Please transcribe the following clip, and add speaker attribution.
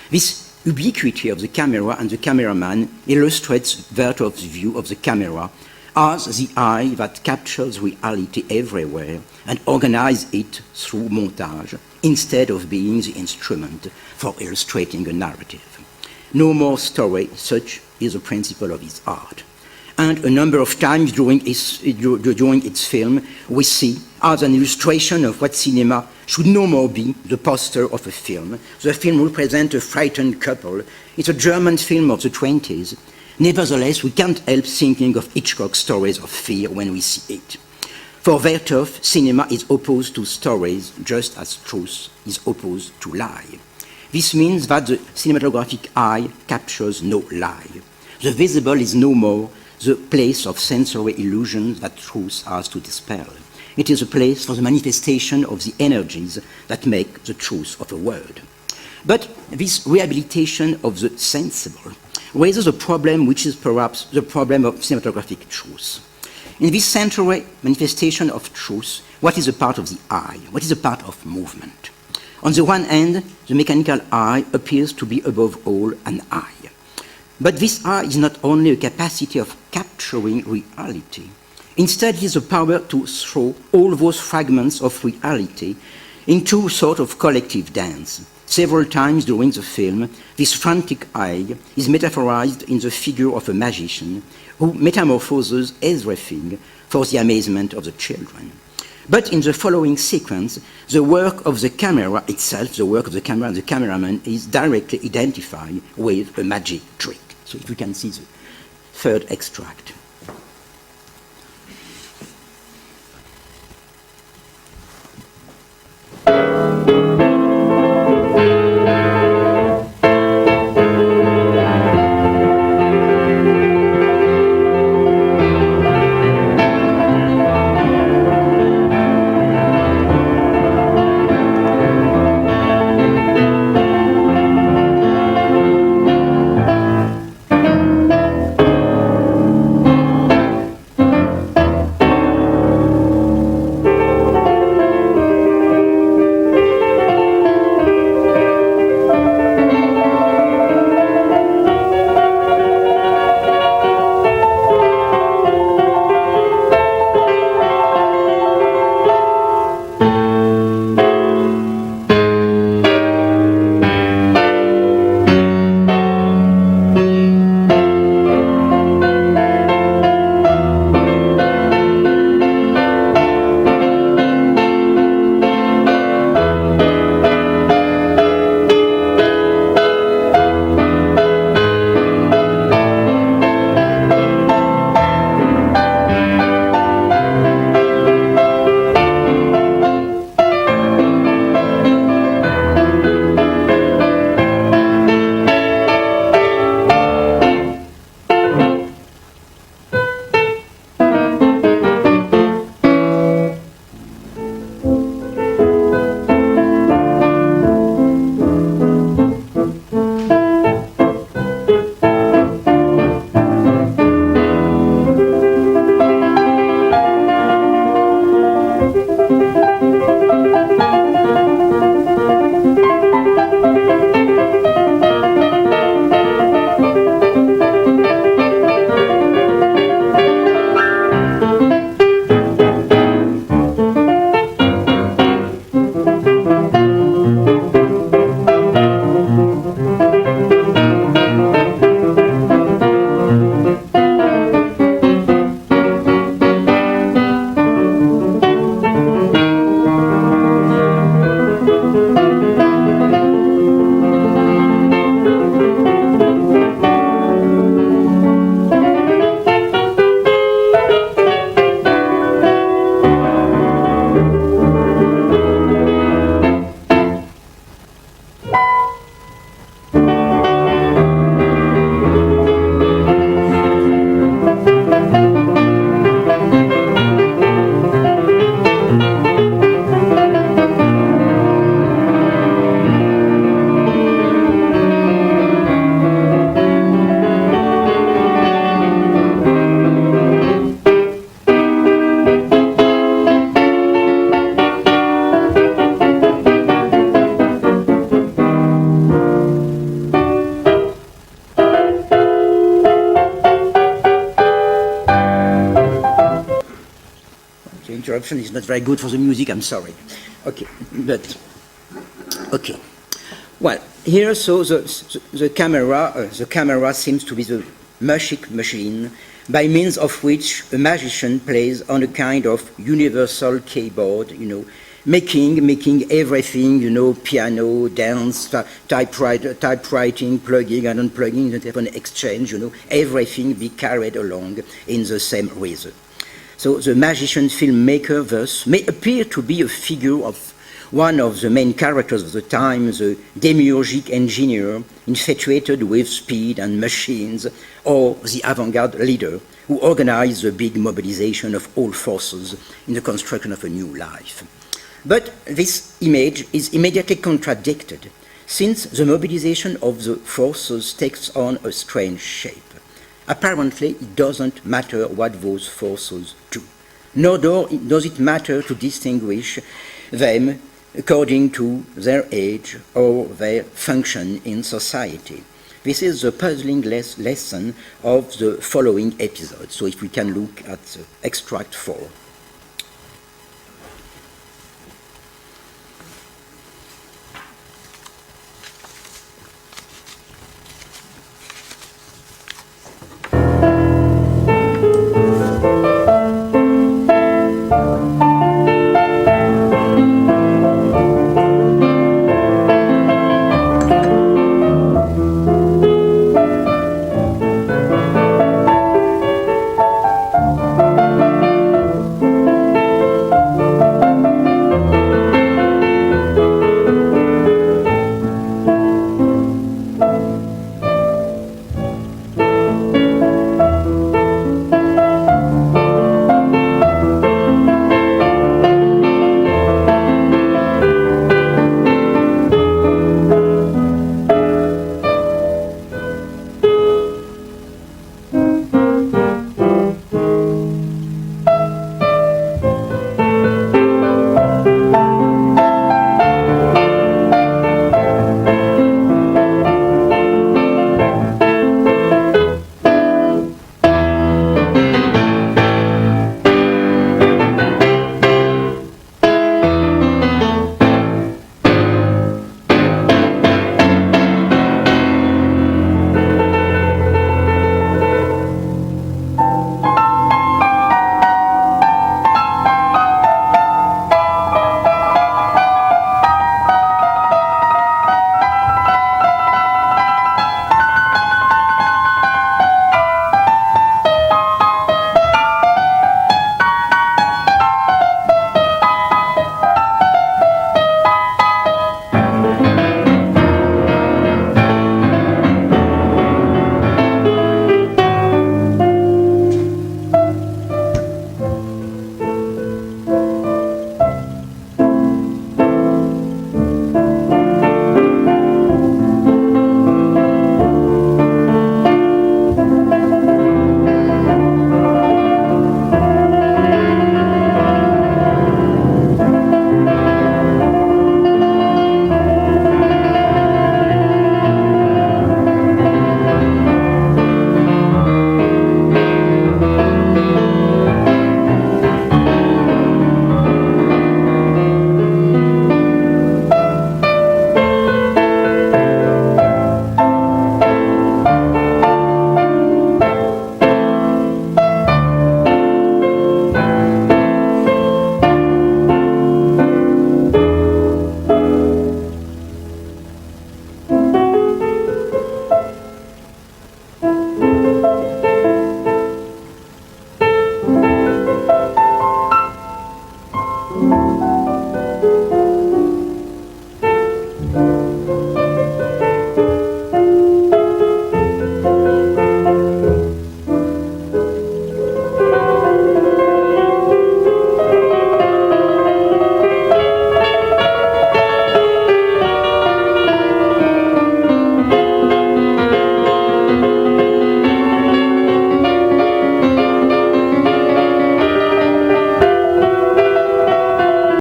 Speaker 1: This ubiquity of the camera and the cameraman illustrates Vertov's view of the camera as the eye that captures reality everywhere and organizes it through montage, instead of being the instrument for illustrating a narrative. No more story, such is the principle of his art. And a number of times during its film, we see, as an illustration of what cinema should no more be, the poster of a film. The film represents a frightened couple. It's a German film of the 20s. Nevertheless, we can't help thinking of Hitchcock's stories of fear when we see it. For Vertov, cinema is opposed to stories just as truth is opposed to lie. This means that the cinematographic eye captures no lie. The visible is no more the place of sensory illusions that truth has to dispel. It is a place for the manifestation of the energies that make the truth of a word. But this rehabilitation of the sensible raises a problem which is perhaps the problem of cinematographic truth. In this sensory manifestation of truth, what is a part of the eye? What is a part of movement? On the one hand, the mechanical eye appears to be above all an eye. But this eye is not only a capacity of capturing reality. Instead, it is a power to throw all those fragments of reality into a sort of collective dance. Several times during the film, this frantic eye is metaphorized in the figure of a magician who metamorphoses everything for the amazement of the children. But in the following sequence, the work of the camera itself, the work of the camera and the cameraman, is directly identified with a magic trick. So if we can see the third extract. interruption is not very good for the music, I'm sorry. Okay, but, okay. Well, here, so the camera seems to be the magic machine by means of which a magician plays on a kind of universal keyboard, you know, making everything, you know, piano, dance, typewriting, plugging and unplugging, the telephone exchange, you know, everything be carried along in the same rhythm. So the magician filmmaker thus may appear to be a figure of one of the main characters of the time, the demiurgic engineer infatuated with speed and machines, or the avant-garde leader who organized the big mobilization of all forces in the construction of a new life. But this image is immediately contradicted, since the mobilization of the forces takes on a strange shape. Apparently, it doesn't matter what those forces do, nor does it matter to distinguish them according to their age or their function in society. This is the puzzling lesson of the following episode. So if we can look at the extract 4.